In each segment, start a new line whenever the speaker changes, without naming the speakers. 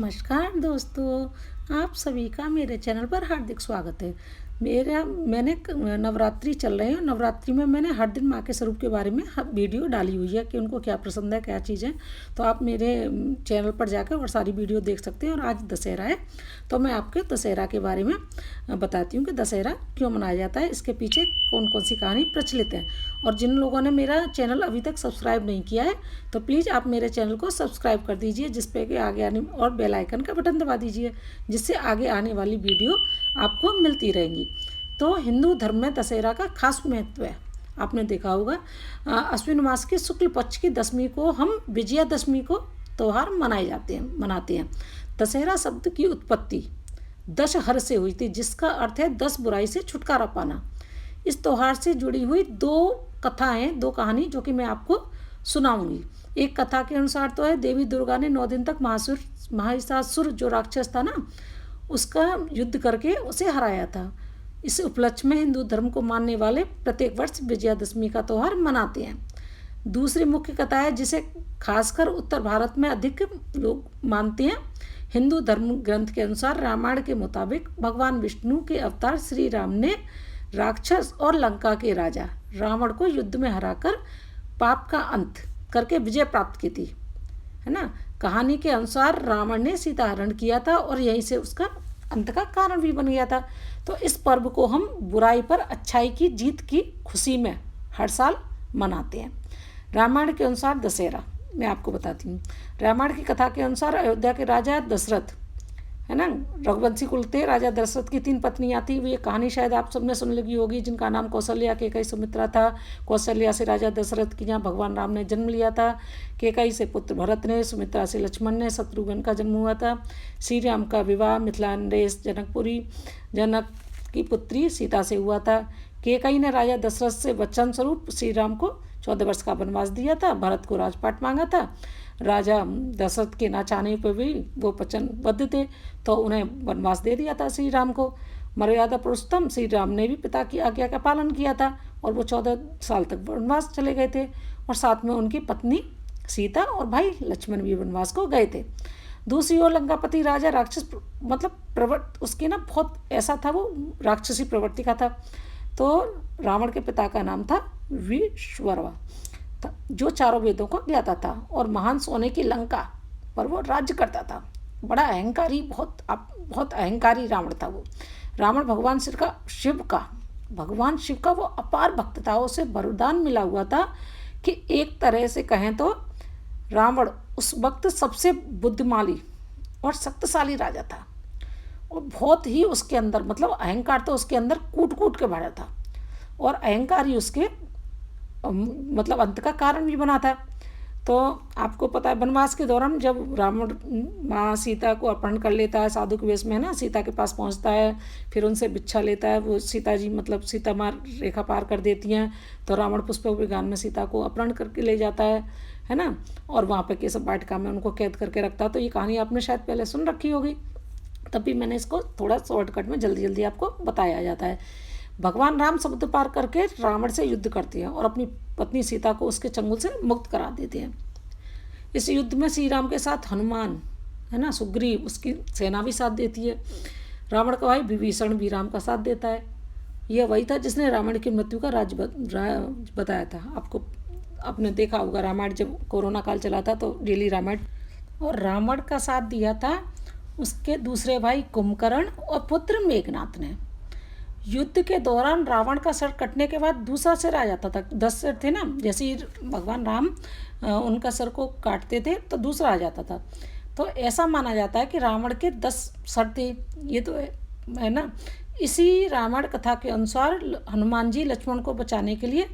नमस्कार दोस्तों, आप सभी का मेरे चैनल पर हार्दिक स्वागत है। मैंने नवरात्रि चल रहे हैं। नवरात्रि में मैंने हर दिन माँ के स्वरूप के बारे में वीडियो डाली हुई है कि उनको क्या पसंद है, क्या चीज़ है। तो आप मेरे चैनल पर जाकर और सारी वीडियो देख सकते हैं। और आज दशहरा है तो मैं आपके दशहरा के बारे में बताती हूँ कि दशहरा क्यों मनाया जाता है, इसके पीछे कौन कौन सी कहानी प्रचलित है। और जिन लोगों ने मेरा चैनल अभी तक सब्सक्राइब नहीं किया है तो प्लीज़ आप मेरे चैनल को सब्सक्राइब कर दीजिए, जिस पे कि आगे आने और बेल आइकन का बटन दबा दीजिए, जिससे आगे आने वाली वीडियो आपको मिलती रहेंगी। तो हिंदू धर्म में दशहरा का खास महत्व है। आपने देखा होगा अश्विन मास के शुक्ल पक्ष की दशमी को हम विजयादशमी को त्यौहार मनाते हैं। दशहरा शब्द की उत्पत्ति दशहर से हुई थी, जिसका अर्थ है 10 बुराई से छुटकारा पाना। इस त्यौहार से जुड़ी हुई दो कहानी जो कि मैं आपको सुनाऊंगी। एक कथा के अनुसार तो है देवी दुर्गा ने 9 दिन तक महिषासुर जो राक्षस था ना, उसका युद्ध करके उसे हराया था। इस उपलक्ष्य में हिंदू धर्म को मानने वाले प्रत्येक वर्ष विजयादशमी का त्यौहार मनाते हैं। दूसरी मुख्य कथा है जिसे खासकर उत्तर भारत में अधिक लोग मानते हैं। हिंदू धर्म ग्रंथ के अनुसार रामायण के मुताबिक भगवान विष्णु के अवतार श्री राम ने राक्षस और लंका के राजा रावण को युद्ध में हराकर पाप का अंत करके विजय प्राप्त की थी, है ना। कहानी के अनुसार रावण ने सीता हरण किया था और यहीं से उसका अंत का कारण भी बन गया था। तो इस पर्व को हम बुराई पर अच्छाई की जीत की खुशी में हर साल मनाते हैं। रामायण के अनुसार दशहरा मैं आपको बताती हूँ। रामायण की कथा के अनुसार अयोध्या के राजा दशरथ, है ना, रघुवंशी कुल थे। राजा दशरथ की 3 पत्नियां थी। ये कहानी शायद आप सबने सुन लगी होगी, जिनका नाम कौशल्या, कैकई, सुमित्रा था। कौशल्या से राजा दशरथ की यहाँ भगवान राम ने जन्म लिया था। कैकई से पुत्र भरत ने, सुमित्रा से लक्ष्मण ने, शत्रुघ्न का जन्म हुआ था। श्री राम का विवाह मिथिलानदेश जनक की पुत्री सीता से हुआ था। कैकई ने राजा दशरथ से वचन स्वरूप श्री राम को 14 वर्ष का वनवास दिया था। भरत को राजपाट मांगा था। राजा दशरथ के ना चाहने पर भी वो वचनबद्ध थे, तो उन्हें वनवास दे दिया था श्री राम को। मर्यादा पुरुषोत्तम श्री राम ने भी पिता की आज्ञा का पालन किया था और वो 14 साल तक वनवास चले गए थे। और साथ में उनकी पत्नी सीता और भाई लक्ष्मण भी वनवास को गए थे। दूसरी ओर लंकापति राजा राक्षस उसकी ना बहुत ऐसा था, वो राक्षसी प्रवृत्ति का था। तो रावण के पिता का नाम था विश्ववा, जो चारों वेदों को ज्ञाता था और महान सोने की लंका पर वो राज्य करता था। बड़ा अहंकारी, बहुत अहंकारी रावण था वो। रावण भगवान शिव का वो अपार भक्त था। उसे वरदान मिला हुआ था कि एक तरह से कहें तो रावण उस वक्त सबसे बुद्धिमानी और शक्तिशाली राजा था। और बहुत ही उसके अंदर अहंकार तो उसके अंदर कूट कूट के भरा था। और अहंकार ही उसके अंत का कारण भी बना था। तो आपको पता है वनवास के दौरान जब रावण माँ सीता को अपहरण कर लेता है साधु के वेश में, ना, सीता के पास पहुँचता है, फिर उनसे भिक्षा लेता है। वो सीता जी सीता माँ रेखा पार कर देती हैं, तो रावण पुष्पक विज्ञान में सीता को अपहरण करके ले जाता है ना। और वहाँ पे केशव वाटिका में उनको कैद करके रखता है। तो ये कहानी आपने शायद पहले सुन रखी होगी, तभी मैंने इसको थोड़ा शॉर्टकट में जल्दी जल्दी आपको बताया जाता है। भगवान राम समुद्र पार करके रावण से युद्ध करते हैं और अपनी पत्नी सीता को उसके चंगुल से मुक्त करा देते हैं। इस युद्ध में श्री राम के साथ हनुमान, है ना, सुग्रीव, उसकी सेना भी साथ देती है। रावण का भाई विभीषण भी राम का साथ देता है। यह वही था जिसने रावण की मृत्यु का राज बताया था। आपने देखा होगा रामायण, जब कोरोना काल चला था तो डेली रामायण। और रावण का साथ दिया था उसके दूसरे भाई कुंभकर्ण और पुत्र मेघनाथ ने। युद्ध के दौरान रावण का सर कटने के बाद दूसरा सिर आ जाता था। 10 सिर थे ना, जैसे ही भगवान राम उनका सर को काटते थे तो दूसरा आ जाता था। तो ऐसा माना जाता है कि रावण के 10 सर थे। ये तो है ना। इसी रामायण कथा के अनुसार हनुमान जी लक्ष्मण को बचाने के लिए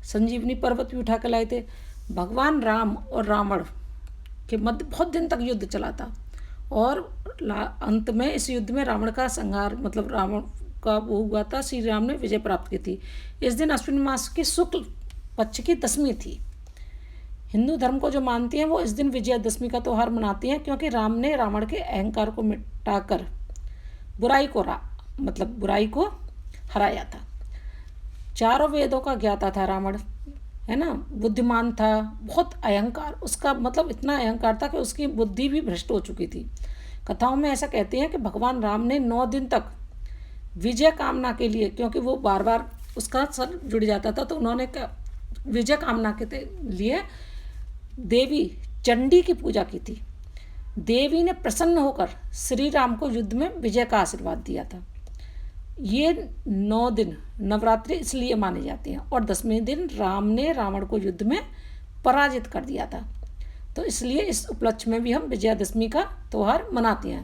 संजीवनी पर्वत भी उठा कर लाए थे। भगवान राम और रावण के मध्य बहुत दिन तक युद्ध चला था और अंत में इस युद्ध में रावण का संहार रावण का वो हुआ था। श्री राम ने विजय प्राप्त की थी। इस दिन अश्विन मास की शुक्ल पक्ष की दशमी थी। हिंदू धर्म को जो मानती हैं वो इस दिन विजयादशमी का त्यौहार मनाती हैं, क्योंकि राम ने रावण के अहंकार को मिटाकर बुराई को हराया था। चारों वेदों का ज्ञाता था रावण, है ना, बुद्धिमान था, बहुत अहंकार, उसका इतना अहंकार था कि उसकी बुद्धि भी भ्रष्ट हो चुकी थी। कथाओं में ऐसा कहते हैं कि भगवान राम ने 9 दिन तक विजय कामना के लिए, क्योंकि वो बार बार उसका सर जुड़ जाता था, तो उन्होंने विजय कामना के लिए देवी चंडी की पूजा की थी। देवी ने प्रसन्न होकर श्री राम को युद्ध में विजय का आशीर्वाद दिया था। ये 9 दिन नवरात्रि इसलिए माने जाते हैं, और 10वें दिन राम ने रावण को युद्ध में पराजित कर दिया था, तो इसलिए इस उपलक्ष्य में भी हम विजयादशमी का त्यौहार मनाते हैं।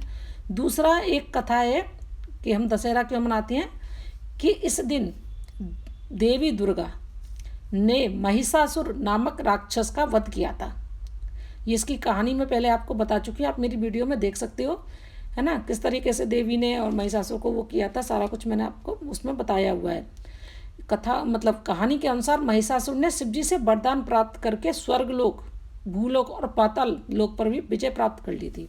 दूसरा एक कथा है कि हम दशहरा क्यों मनाते हैं, कि इस दिन देवी दुर्गा ने महिषासुर नामक राक्षस का वध किया था। ये इसकी कहानी मैं पहले आपको बता चुकी हूँ, आप मेरी वीडियो में देख सकते हो, है ना, किस तरीके से देवी ने और महिषासुर को वो किया था, सारा कुछ मैंने आपको उसमें बताया हुआ है। कथा मतलब कहानी के अनुसार महिषासुर ने शिवजी से वरदान प्राप्त करके स्वर्गलोक, भूलोक और पाताल लोक पर भी विजय प्राप्त कर ली थी।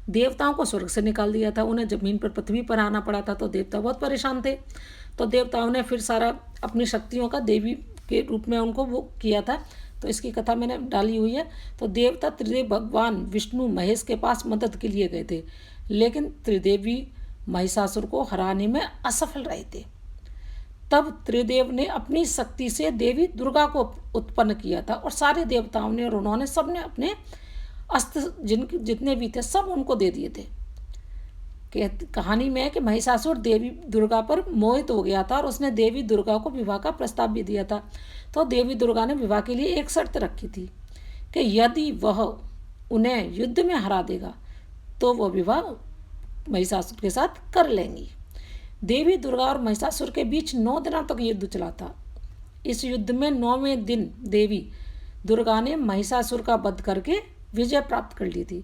देवताओं को स्वर्ग से निकाल दिया था, उन्हें जमीन पर पृथ्वी पर आना पड़ा था, तो देवता बहुत परेशान थे। तो देवताओं ने फिर सारा अपनी शक्तियों का देवी के रूप में उनको वो किया था, तो इसकी कथा मैंने डाली हुई है। तो देवता त्रिदेव भगवान विष्णु महेश के पास मदद के लिए गए थे, लेकिन त्रिदेवी महिषासुर को हराने में असफल रहे थे। तब त्रिदेव ने अपनी शक्ति से देवी दुर्गा को उत्पन्न किया था, और सारे देवताओं ने और उन्होंने सबने अपने अस्त्र जितने भी थे सब उनको दे दिए थे। कहानी में है कि महिषासुर देवी दुर्गा पर मोहित हो गया था, और उसने देवी दुर्गा को विवाह का प्रस्ताव भी दिया था। तो देवी दुर्गा ने विवाह के लिए एक शर्त रखी थी कि यदि वह उन्हें युद्ध में हरा देगा तो वह विवाह महिषासुर के साथ कर लेंगी। देवी दुर्गा और महिषासुर के बीच 9 दिनों तक युद्ध चला था। इस युद्ध में 9वें दिन देवी दुर्गा ने महिषासुर का वध करके विजय प्राप्त कर ली थी।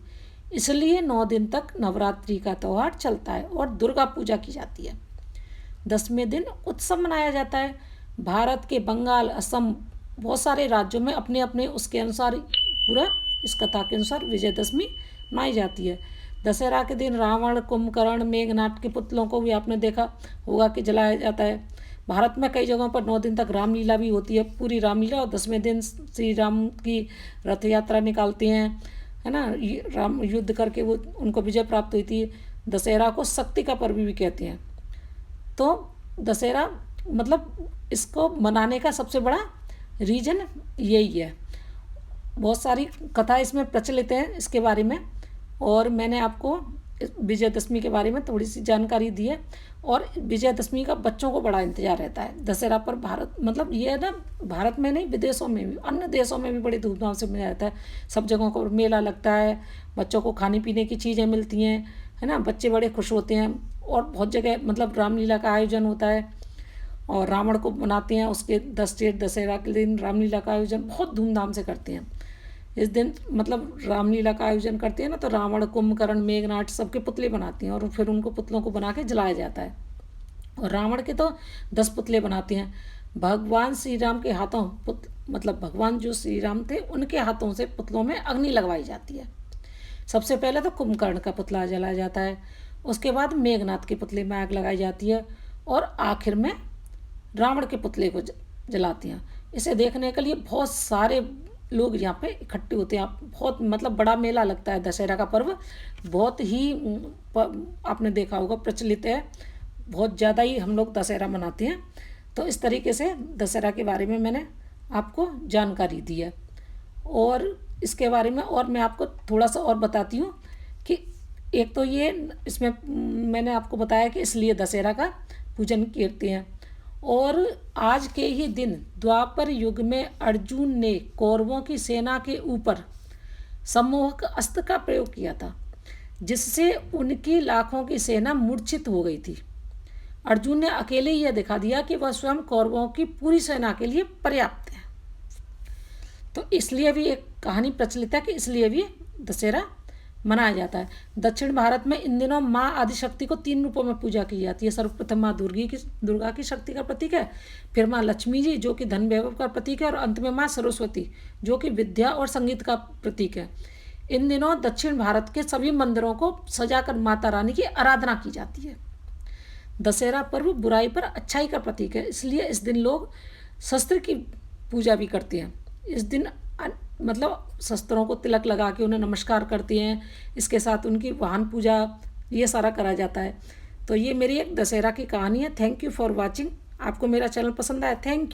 इसलिए 9 दिन तक नवरात्रि का त्यौहार चलता है और दुर्गा पूजा की जाती है। 10वें दिन उत्सव मनाया जाता है। भारत के बंगाल, असम, बहुत सारे राज्यों में अपने अपने उसके अनुसार पूरा इस कथा के अनुसार विजयदशमी मनाई जाती है। दशहरा के दिन रावण, कुंभकर्ण, मेघनाद के पुतलों को भी आपने देखा होगा कि जलाया जाता है। भारत में कई जगहों पर 9 दिन तक रामलीला भी होती है, पूरी रामलीला, और 10वें दिन श्री राम की रथ यात्रा निकालते हैं, है ना, राम युद्ध करके वो उनको विजय प्राप्त हुई थी। दशहरा को शक्ति का पर्व भी कहते हैं। तो दशहरा मतलब इसको मनाने का सबसे बड़ा रीज़न यही है। बहुत सारी कथा इसमें प्रचलित है इसके बारे में, और मैंने आपको विजयदशमी के बारे में थोड़ी सी जानकारी दी है। और विजयदशमी का बच्चों को बड़ा इंतजार रहता है दशहरा पर। भारत मतलब ये है ना, भारत में नहीं, विदेशों में भी, अन्य देशों में भी बड़ी धूमधाम से मनाया जाता है। सब जगहों पर मेला लगता है, बच्चों को खाने पीने की चीज़ें मिलती हैं, है ना, बच्चे बड़े खुश होते हैं। और बहुत जगह मतलब रामलीला का आयोजन होता है, और रावण को मनाते हैं, उसके 10 डेट दशहरा के दिन रामलीला का आयोजन बहुत धूमधाम से करते हैं। इस दिन मतलब रामलीला का आयोजन करते हैं ना, तो रावण, कुंभकर्ण, मेघनाद सबके पुतले बनाते हैं, और फिर उनको पुतलों को बना के जलाया जाता है। और रावण के तो 10 पुतले बनाते हैं। भगवान श्री राम के हाथों मतलब भगवान जो श्री राम थे उनके हाथों से पुतलों में अग्नि लगवाई जाती है। सबसे पहले तो कुंभकर्ण का पुतला जलाया जाता है, उसके बाद मेघनाद के पुतले में आग लगाई जाती है, और आखिर में रावण के पुतले को जलाते हैं। इसे देखने के लिए बहुत सारे लोग यहाँ पे इकट्ठे होते हैं। बहुत मतलब बड़ा मेला लगता है। दशहरा का पर्व बहुत ही आपने देखा होगा प्रचलित है, बहुत ज़्यादा ही हम लोग दशहरा मनाते हैं। तो इस तरीके से दशहरा के बारे में मैंने आपको जानकारी दी है। और इसके बारे में और मैं आपको थोड़ा सा और बताती हूँ कि एक तो ये इसमें मैंने आपको बताया कि इसलिए दशहरा का पूजन करते हैं। और आज के ही दिन द्वापर युग में अर्जुन ने कौरवों की सेना के ऊपर सम्मोहक अस्त्र का प्रयोग किया था, जिससे उनकी लाखों की सेना मूर्छित हो गई थी। अर्जुन ने अकेले यह दिखा दिया कि वह स्वयं कौरवों की पूरी सेना के लिए पर्याप्त है। तो इसलिए भी एक कहानी प्रचलित है कि इसलिए भी दशहरा मनाया जाता है। दक्षिण भारत में इन दिनों माँ आदिशक्ति को 3 रूपों में पूजा की जाती है। सर्वप्रथम माँ दुर्गा की शक्ति का प्रतीक है, फिर माँ लक्ष्मी जी जो कि धन वैभव का प्रतीक है, और अंत में माँ सरस्वती जो कि विद्या और संगीत का प्रतीक है। इन दिनों दक्षिण भारत के सभी मंदिरों को सजाकर माता रानी की आराधना की जाती है। दशहरा पर्व बुराई पर अच्छाई का प्रतीक है, इसलिए इस दिन लोग शस्त्र की पूजा भी करते हैं। इस दिन मतलब शस्त्रों को तिलक लगा के उन्हें नमस्कार करती हैं। इसके साथ उनकी वाहन पूजा ये सारा करा जाता है। तो ये मेरी एक दशहरा की कहानी है। Thank you for watching. आपको मेरा चैनल पसंद आया? थैंक